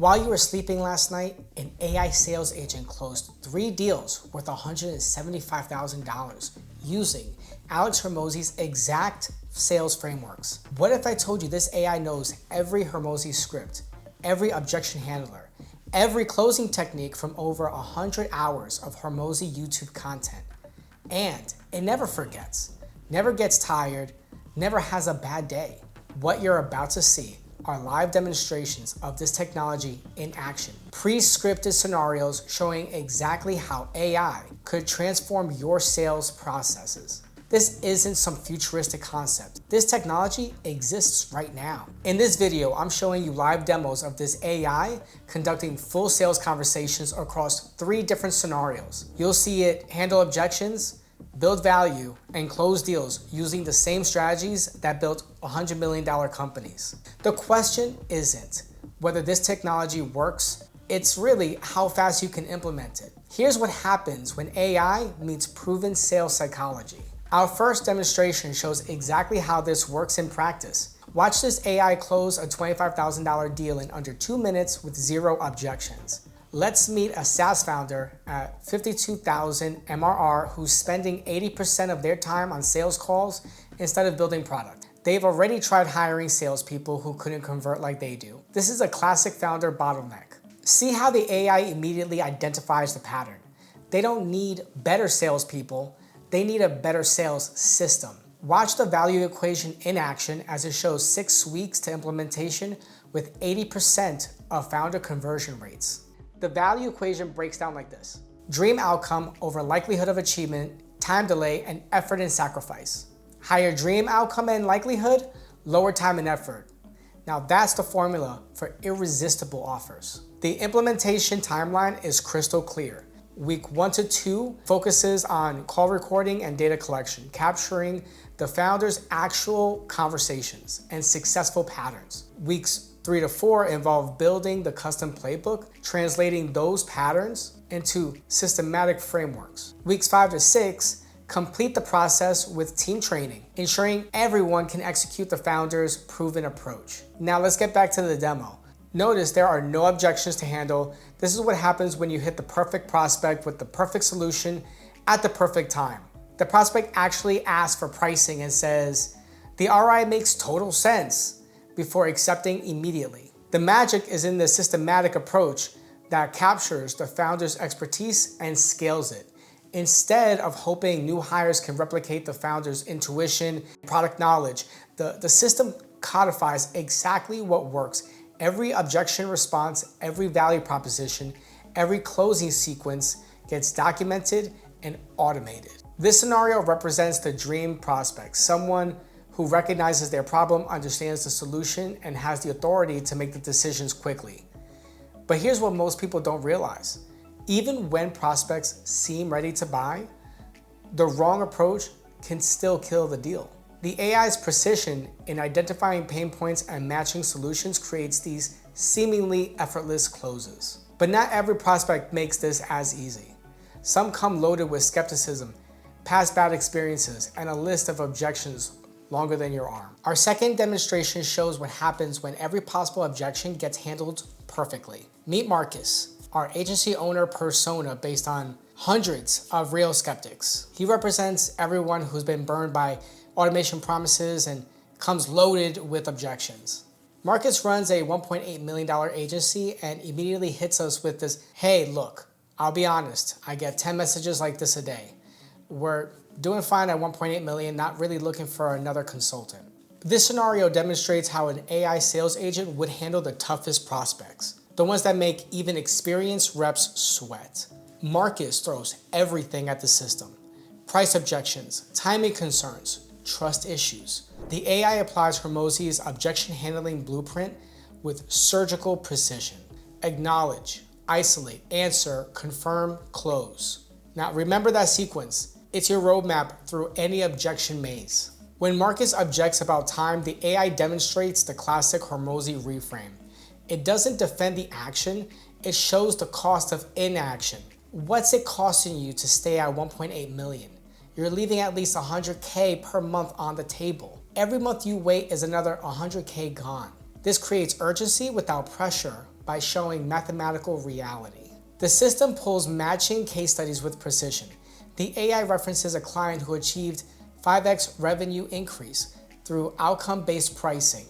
While you were sleeping last night, an AI sales agent closed 3 deals worth $175,000 using Alex Hormozi's exact sales frameworks. What if I told you this AI knows every Hormozi script, every objection handler, every closing technique from over 100 hours of Hormozi YouTube content, and it never forgets, never gets tired, never has a bad day? What you're about to see are live demonstrations of this technology in action. Pre-scripted scenarios showing exactly how AI could transform your sales processes. This isn't some futuristic concept. This technology exists right now. In this video, I'm showing you live demos of this AI conducting full sales conversations across 3 different scenarios. You'll see it handle objections, build value, and close deals using the same strategies that built $100 million companies. The question isn't whether this technology works, it's really how fast you can implement it. Here's what happens when AI meets proven sales psychology. Our first demonstration shows exactly how this works in practice. Watch this AI close a $25,000 deal in under 2 minutes with 0 objections. Let's meet a SaaS founder at 52,000 MRR who's spending 80% of their time on sales calls instead of building product. They've already tried hiring salespeople who couldn't convert like they do. This is a classic founder bottleneck. See how the AI immediately identifies the pattern. They don't need better salespeople, they need a better sales system. Watch the value equation in action as it shows 6 weeks to implementation with 80% of founder conversion rates. The value equation breaks down like this: dream outcome over likelihood of achievement, time delay, and effort and sacrifice. Higher dream outcome and likelihood, lower time and effort. Now that's the formula for irresistible offers. The implementation timeline is crystal clear. Week 1 to 2 focuses on call recording and data collection, capturing the founder's actual conversations and successful patterns. Weeks 3 to 4 involve building the custom playbook, translating those patterns into systematic frameworks. Weeks 5 to 6 complete the process with team training, ensuring everyone can execute the founder's proven approach. Now let's get back to the demo. Notice there are no objections to handle. This is what happens when you hit the perfect prospect with the perfect solution at the perfect time. The prospect actually asks for pricing and says, "The ROI makes total sense," before accepting immediately. The magic is in the systematic approach that captures the founder's expertise and scales it. Instead of hoping new hires can replicate the founder's intuition, product knowledge, the system codifies exactly what works. Every objection response, every value proposition, every closing sequence gets documented and automated. This scenario represents the dream prospect, someone who recognizes their problem, understands the solution, and has the authority to make the decisions quickly. But here's what most people don't realize. Even when prospects seem ready to buy, the wrong approach can still kill the deal. The AI's precision in identifying pain points and matching solutions creates these seemingly effortless closes. But not every prospect makes this as easy. Some come loaded with skepticism, past bad experiences, and a list of objections longer than your arm. Our second demonstration shows what happens when every possible objection gets handled perfectly. Meet Marcus, our agency owner persona based on hundreds of real skeptics. He represents everyone who's been burned by automation promises and comes loaded with objections. Marcus runs a $1.8 million agency and immediately hits us with this, "Hey, look, I'll be honest, I get 10 messages like this a day. We're doing fine at 1.8 million, not really looking for another consultant." This scenario demonstrates how an AI sales agent would handle the toughest prospects, the ones that make even experienced reps sweat. Marcus throws everything at the system: price objections, timing concerns, trust issues. The AI applies Hormozi's objection handling blueprint with surgical precision. Acknowledge, isolate, answer, confirm, close. Now remember that sequence. It's your roadmap through any objection maze. When Marcus objects about time, the AI demonstrates the classic Hormozi reframe. It doesn't defend the action, it shows the cost of inaction. What's it costing you to stay at 1.8 million? You're leaving at least 100K per month on the table. Every month you wait is another 100K gone. This creates urgency without pressure, by showing mathematical reality. The system pulls matching case studies with precision. The AI references a client who achieved 5x revenue increase through outcome-based pricing.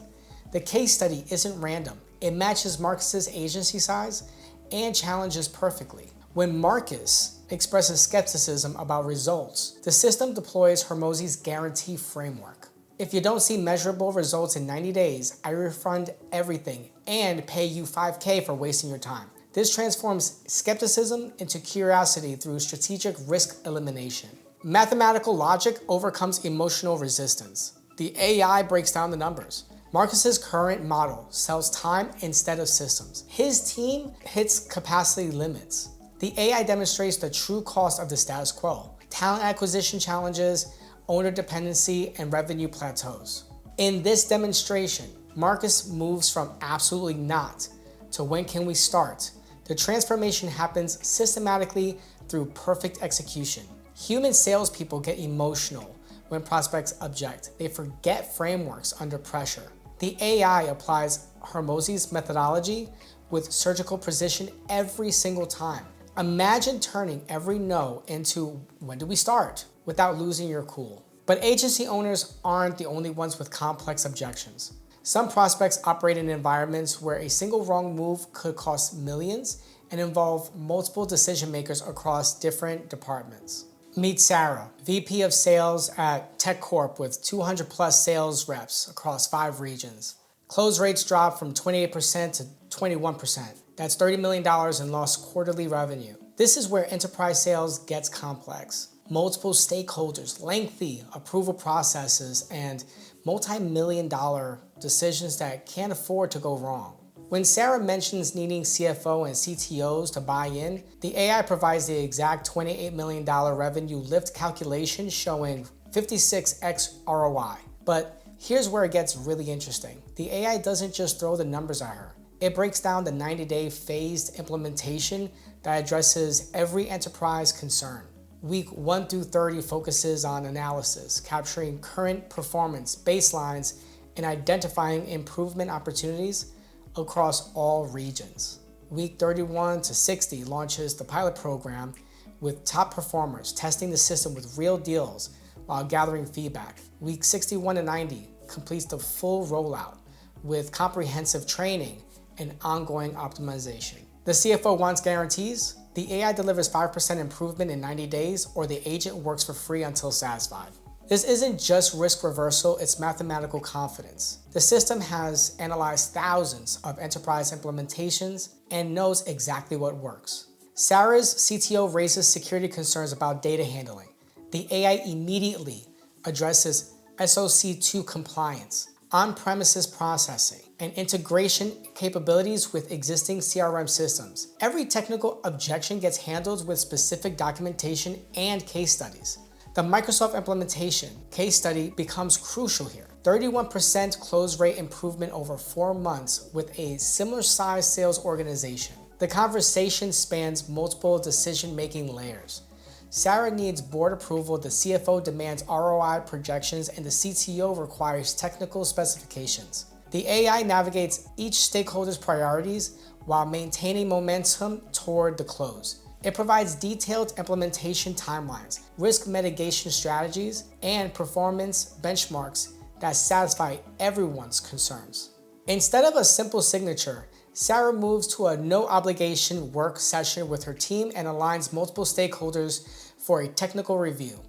The case study isn't random. It matches Marcus's agency size and challenges perfectly. When Marcus expresses skepticism about results, the system deploys Hormozi's guarantee framework. If you don't see measurable results in 90 days, I refund everything and pay you $5K for wasting your time. This transforms skepticism into curiosity through strategic risk elimination. Mathematical logic overcomes emotional resistance. The AI breaks down the numbers. Marcus's current model sells time instead of systems. His team hits capacity limits. The AI demonstrates the true cost of the status quo: talent acquisition challenges, owner dependency, and revenue plateaus. In this demonstration, Marcus moves from absolutely not to when can we start. The transformation happens systematically through perfect execution. Human salespeople get emotional when prospects object. They forget frameworks under pressure. The AI applies Hormozi's methodology with surgical precision every single time. Imagine turning every no into when do we start without losing your cool. But agency owners aren't the only ones with complex objections. Some prospects operate in environments where a single wrong move could cost millions and involve multiple decision makers across different departments. Meet Sarah, VP of Sales at Tech Corp with 200 plus sales reps across 5 regions. Close rates drop from 28% to 21%. That's $30 million in lost quarterly revenue. This is where enterprise sales gets complex. Multiple stakeholders, lengthy approval processes, and multi-million-dollar decisions that can't afford to go wrong. When Sarah mentions needing CFO and CTOs to buy in, the AI provides the exact $28 million revenue lift calculation showing 56x ROI. But here's where it gets really interesting. The AI doesn't just throw the numbers at her. It breaks down the 90-day phased implementation that addresses every enterprise concern. Week 1 through 30 focuses on analysis, capturing current performance baselines and identifying improvement opportunities across all regions. Week 31 to 60 launches the pilot program with top performers, testing the system with real deals while gathering feedback. Week 61 to 90 completes the full rollout with comprehensive training and ongoing optimization. The CFO wants guarantees. The AI delivers 5% improvement in 90 days, or the agent works for free until satisfied. This isn't just risk reversal, it's mathematical confidence. The system has analyzed thousands of enterprise implementations and knows exactly what works. Sarah's CTO raises security concerns about data handling. The AI immediately addresses SOC 2 compliance, on-premises processing, and integration capabilities with existing CRM systems. Every technical objection gets handled with specific documentation and case studies. The Microsoft implementation case study becomes crucial here. 31% close rate improvement over 4 months with a similar size sales organization. The conversation spans multiple decision-making layers. Sarah needs board approval, the CFO demands ROI projections, and the CTO requires technical specifications. The AI navigates each stakeholder's priorities while maintaining momentum toward the close. It provides detailed implementation timelines, risk mitigation strategies, and performance benchmarks that satisfy everyone's concerns. Instead of a simple signature, Sarah moves to a no-obligation work session with her team and aligns multiple stakeholders for a technical review.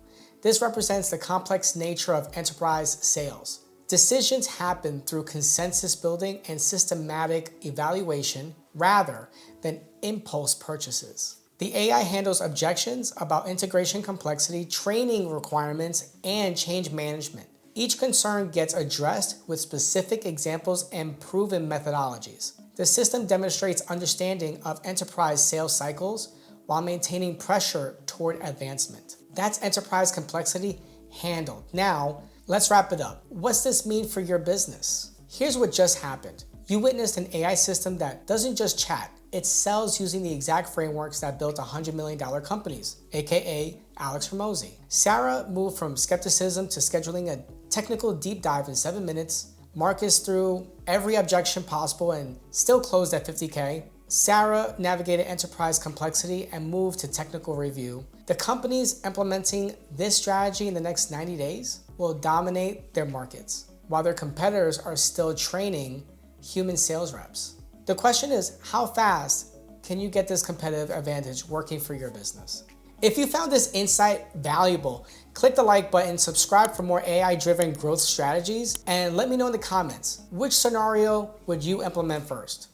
This represents the complex nature of enterprise sales. Decisions happen through consensus building and systematic evaluation rather than impulse purchases. The AI handles objections about integration complexity, training requirements, and change management. Each concern gets addressed with specific examples and proven methodologies. The system demonstrates understanding of enterprise sales cycles while maintaining pressure toward advancement. That's enterprise complexity handled. Now, let's wrap it up. What's this mean for your business? Here's what just happened. You witnessed an AI system that doesn't just chat, it sells using the exact frameworks that built $100 million companies, aka Alex Hormozi. Sarah moved from skepticism to scheduling a technical deep dive in 7 minutes. Marcus through every objection possible and still closed at 50K. Sarah navigated enterprise complexity and moved to technical review. The companies implementing this strategy in the next 90 days will dominate their markets, while their competitors are still training human sales reps. The question is, how fast can you get this competitive advantage working for your business? If you found this insight valuable, click the like button, subscribe for more AI-driven growth strategies, and let me know in the comments, which scenario would you implement first?